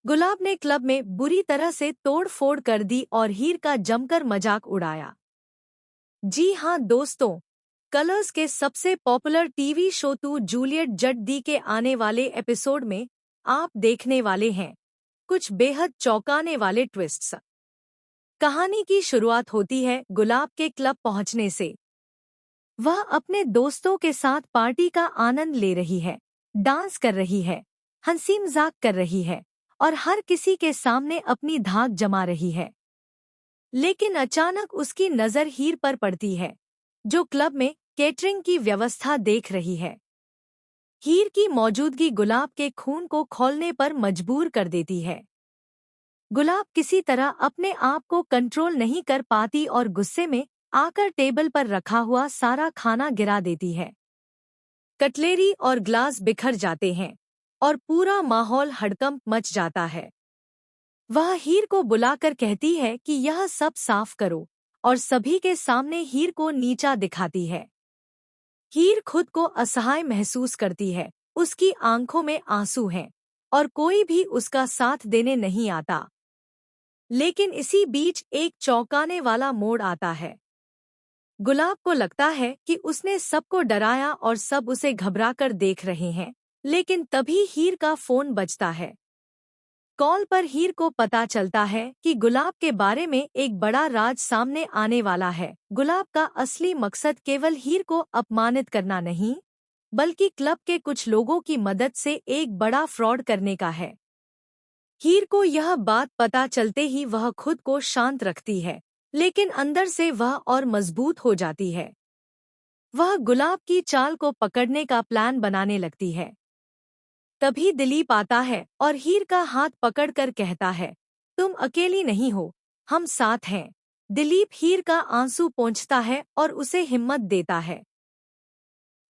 गुलाब ने क्लब में बुरी तरह से तोड़-फोड़ कर दी और हीर का जमकर मजाक उड़ाया। जी हाँ दोस्तों, कलर्स के सबसे पॉपुलर टीवी शो तू जूलियट जट दी के आने वाले एपिसोड में आप देखने वाले हैं कुछ बेहद चौंकाने वाले ट्विस्ट्स। कहानी की शुरुआत होती है गुलाब के क्लब पहुंचने से। वह अपने दोस्तों के साथ पार्टी का आनंद ले रही है, डांस कर रही है, हंसी मजाक कर रही है और हर किसी के सामने अपनी धाक जमा रही है। लेकिन अचानक उसकी नज़र हीर पर पड़ती है, जो क्लब में केटरिंग की व्यवस्था देख रही है। हीर की मौजूदगी गुलाब के खून को खौलने पर मजबूर कर देती है। गुलाब किसी तरह अपने आप को कंट्रोल नहीं कर पाती और गुस्से में आकर टेबल पर रखा हुआ सारा खाना गिरा देती है। कटलेरी और ग्लास बिखर जाते हैं और पूरा माहौल हड़कंप मच जाता है। वह हीर को बुलाकर कहती है कि यह सब साफ करो और सभी के सामने हीर को नीचा दिखाती है। हीर खुद को असहाय महसूस करती है, उसकी आंखों में आंसू हैं और कोई भी उसका साथ देने नहीं आता। लेकिन इसी बीच एक चौंकाने वाला मोड़ आता है। गुलाब को लगता है कि उसने सबको डराया और सब उसे घबराकर देख रहे हैं, लेकिन तभी हीर का फोन बजता है। कॉल पर हीर को पता चलता है कि गुलाब के बारे में एक बड़ा राज सामने आने वाला है। गुलाब का असली मकसद केवल हीर को अपमानित करना नहीं, बल्कि क्लब के कुछ लोगों की मदद से एक बड़ा फ्रॉड करने का है। हीर को यह बात पता चलते ही वह खुद को शांत रखती है, लेकिन अंदर से वह और मजबूत हो जाती है। वह गुलाब की चाल को पकड़ने का प्लान बनाने लगती है। तभी दिलीप आता है और हीर का हाथ पकड़कर कहता है, तुम अकेली नहीं हो, हम साथ हैं। दिलीप हीर का आंसू पोंछता है और उसे हिम्मत देता है।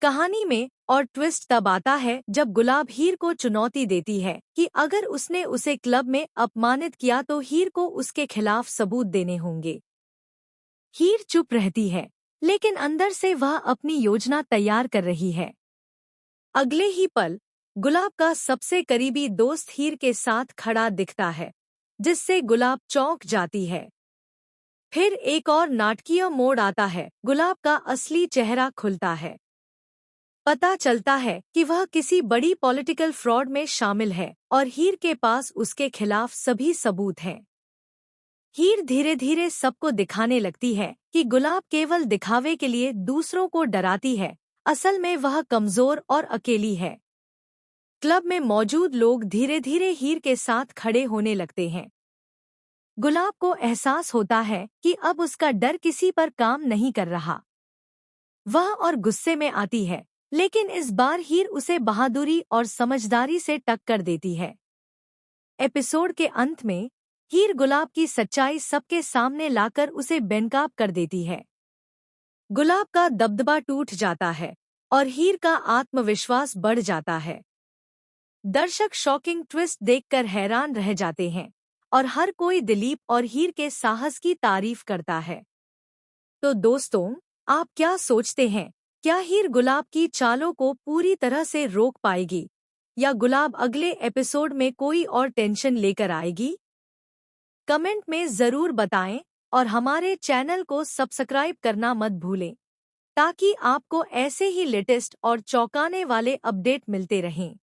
कहानी में और ट्विस्ट तब आता है जब गुलाब हीर को चुनौती देती है कि अगर उसने उसे क्लब में अपमानित किया तो हीर को उसके खिलाफ सबूत देने होंगे। हीर चुप रहती है, लेकिन अंदर से वह अपनी योजना तैयार कर रही है। अगले ही पल गुलाब का सबसे करीबी दोस्त हीर के साथ खड़ा दिखता है, जिससे गुलाब चौंक जाती है। फिर एक और नाटकीय मोड़ आता है, गुलाब का असली चेहरा खुलता है। पता चलता है कि वह किसी बड़ी पॉलिटिकल फ्रॉड में शामिल है और हीर के पास उसके खिलाफ सभी सबूत हैं। हीर धीरे धीरे सबको दिखाने लगती है कि गुलाब केवल दिखावे के लिए दूसरों को डराती है, असल में वह कमजोर और अकेली है। क्लब में मौजूद लोग धीरे धीरे हीर के साथ खड़े होने लगते हैं। गुलाब को एहसास होता है कि अब उसका डर किसी पर काम नहीं कर रहा। वह और गुस्से में आती है, लेकिन इस बार हीर उसे बहादुरी और समझदारी से टक्कर देती है। एपिसोड के अंत में हीर गुलाब की सच्चाई सबके सामने लाकर उसे बेनकाब कर देती है। गुलाब का दबदबा टूट जाता है और हीर का आत्मविश्वास बढ़ जाता है। दर्शक शॉकिंग ट्विस्ट देखकर हैरान रह जाते हैं और हर कोई दिलीप और हीर के साहस की तारीफ करता है। तो दोस्तों, आप क्या सोचते हैं? क्या हीर गुलाब की चालों को पूरी तरह से रोक पाएगी या गुलाब अगले एपिसोड में कोई और टेंशन लेकर आएगी? कमेंट में ज़रूर बताएं और हमारे चैनल को सब्सक्राइब करना मत भूलें, ताकि आपको ऐसे ही लेटेस्ट और चौंकाने वाले अपडेट मिलते रहें।